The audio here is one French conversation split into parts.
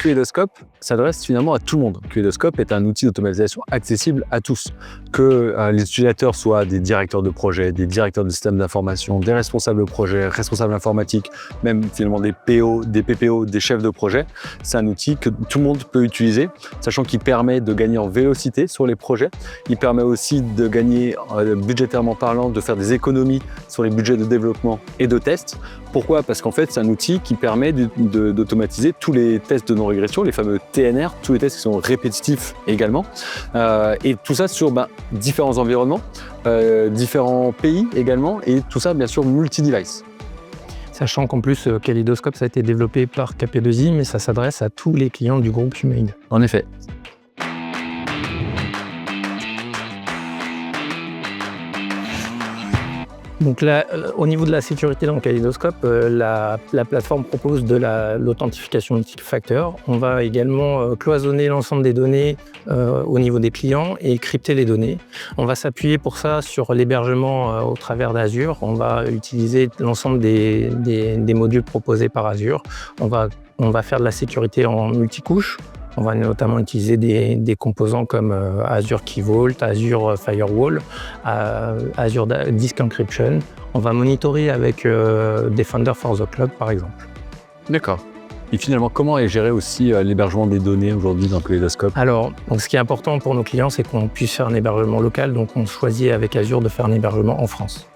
Kaleidoscope s'adresse finalement à tout le monde. Kaleidoscope est un outil d'automatisation accessible à tous. Que les utilisateurs soient des directeurs de projet, des directeurs de systèmes d'information, des responsables de projet, responsables informatiques, même finalement des PO, des PPO, des chefs de projet, c'est un outil que tout le monde peut utiliser, sachant qu'il permet de gagner en vélocité sur les projets. Il permet aussi de gagner, budgétairement parlant, de faire des économies sur les budgets de développement et de tests. Pourquoi ? Parce qu'en fait, c'est un outil qui permet d'automatiser tous les tests de non-régression, les fameux TNR, tous les tests qui sont répétitifs également. Et tout ça sur différents environnements, différents pays également, et tout ça bien sûr multi-device. Sachant qu'en plus, Kaleidoscope, ça a été développé par KP2I, mais ça s'adresse à tous les clients du groupe Humaid. En effet. Donc là, au niveau de la sécurité dans Kaleidoscope, la plateforme propose de l'authentification multifacteur. On va également cloisonner l'ensemble des données au niveau des clients et crypter les données. On va s'appuyer pour ça sur l'hébergement au travers d'Azure. On va utiliser l'ensemble des modules proposés par Azure. On va faire de la sécurité en multicouche. On va notamment utiliser des composants comme Azure Key Vault, Azure Firewall, Azure Disk Encryption. On va monitorer avec Defender for the Cloud, par exemple. D'accord. Et finalement, comment est géré aussi l'hébergement des données aujourd'hui dans Kaleidoscope ? Alors, ce qui est important pour nos clients, c'est qu'on puisse faire un hébergement local. Donc, on choisit avec Azure de faire un hébergement en France.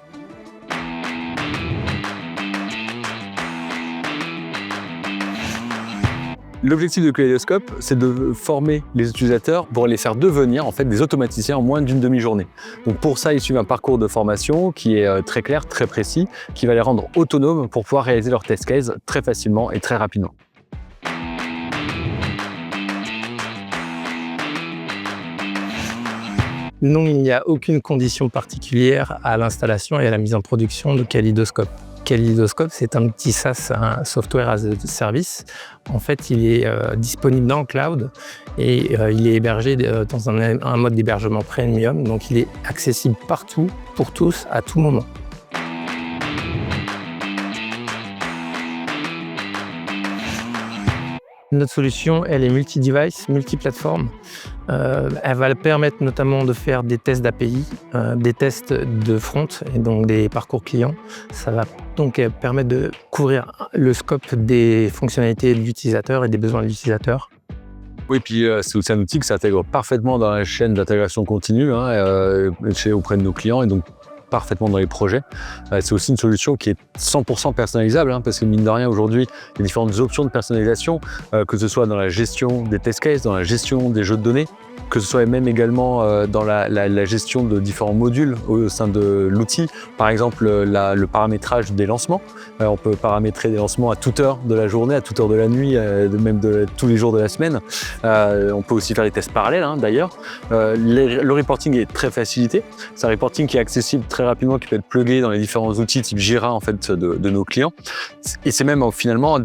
L'objectif de Kaleidoscope, c'est de former les utilisateurs pour les faire devenir en fait des automaticiens en moins d'une demi-journée. Donc pour ça, ils suivent un parcours de formation qui est très clair, très précis, qui va les rendre autonomes pour pouvoir réaliser leurs test cases très facilement et très rapidement. Non, il n'y a aucune condition particulière à l'installation et à la mise en production de Kaleidoscope. Kaleidoscope, c'est un petit SaaS, un Software as a Service. En fait, il est disponible dans le cloud et il est hébergé dans un mode d'hébergement premium. Donc, il est accessible partout, pour tous, à tout moment. Notre solution, elle est multi-device, multi-plateforme. Elle va permettre notamment de faire des tests d'API, des tests de front et donc des parcours clients. Ça va donc permettre de couvrir le scope des fonctionnalités de l'utilisateur et des besoins de l'utilisateur. Oui, puis c'est aussi un outil qui s'intègre parfaitement dans la chaîne d'intégration continue auprès de nos clients et donc parfaitement dans les projets. C'est aussi une solution qui est 100% personnalisable, parce que mine de rien, aujourd'hui, il y a différentes options de personnalisation, que ce soit dans la gestion des test cases, dans la gestion des jeux de données, que ce soit même également dans la gestion de différents modules au sein de l'outil. Par exemple, le paramétrage des lancements. On peut paramétrer des lancements à toute heure de la journée, à toute heure de la nuit, même tous les jours de la semaine. On peut aussi faire des tests parallèles, d'ailleurs. Le reporting est très facilité. C'est un reporting qui est accessible très rapidement, qui peut être plugué dans les différents outils type Jira en fait, de nos clients. Et c'est même finalement,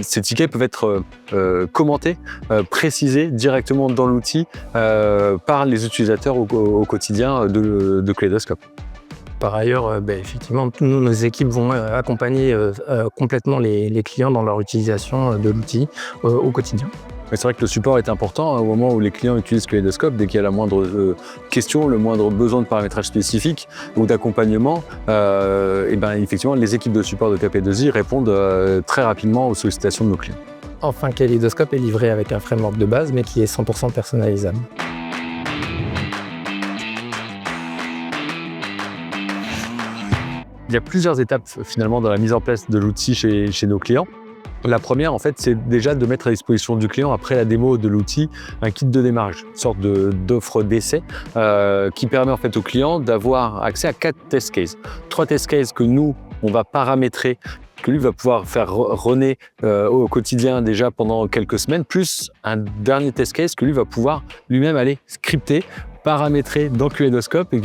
ces tickets peuvent être commentés, précisés directement dans l'outil par les utilisateurs au quotidien de Kaleidoscope. Par ailleurs, effectivement, toutes nos équipes vont accompagner complètement les clients dans leur utilisation de l'outil au quotidien. Mais c'est vrai que le support est important au moment où les clients utilisent Kaleidoscope. Dès qu'il y a la moindre question, le moindre besoin de paramétrage spécifique ou d'accompagnement, effectivement, les équipes de support de KP2I répondent très rapidement aux sollicitations de nos clients. Enfin, Kaleidoscope est livré avec un framework de base, mais qui est 100% personnalisable. Il y a plusieurs étapes finalement dans la mise en place de l'outil chez nos clients. La première, en fait, c'est déjà de mettre à disposition du client, après la démo de l'outil, un kit de démarrage, une sorte d'offre d'essai qui permet en fait au client d'avoir accès à 4 test cases. 3 test cases que nous, on va paramétrer, que lui va pouvoir faire runner au quotidien déjà pendant quelques semaines, plus un dernier test case que lui va pouvoir lui-même aller scripter paramétré dans Kaléidoscope et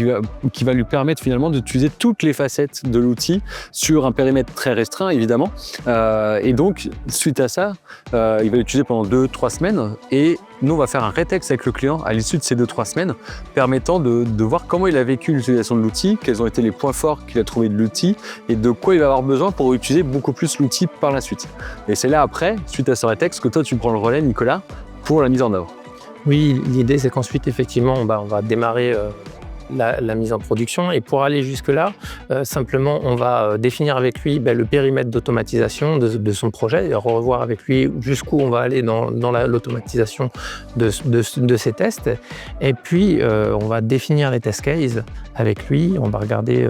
qui va lui permettre finalement d'utiliser toutes les facettes de l'outil sur un périmètre très restreint, évidemment. Et donc, suite à ça, il va l'utiliser pendant 2-3 semaines et nous, on va faire un rétexte avec le client à l'issue de ces 2-3 semaines, permettant de voir comment il a vécu l'utilisation de l'outil, quels ont été les points forts qu'il a trouvés de l'outil et de quoi il va avoir besoin pour utiliser beaucoup plus l'outil par la suite. Et c'est là après, suite à ce rétexte, que toi, tu prends le relais, Nicolas, pour la mise en œuvre. Oui, l'idée c'est qu'ensuite effectivement on va démarrer la mise en production et pour aller jusque-là, simplement on va définir avec lui le périmètre d'automatisation de son projet et revoir avec lui jusqu'où on va aller dans l'automatisation de ses tests et puis on va définir les test cases avec lui, on va regarder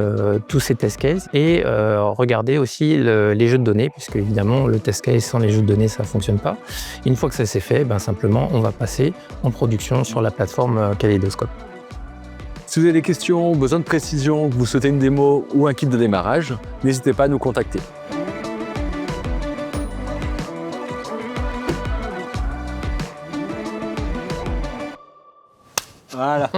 tous ces test cases et regarder aussi les jeux de données puisque évidemment le test case sans les jeux de données ça ne fonctionne pas. Une fois que ça c'est fait, simplement on va passer en production sur la plateforme Kaléidoscope. Si vous avez des questions, besoin de précision, que vous souhaitez une démo ou un kit de démarrage, n'hésitez pas à nous contacter. Voilà.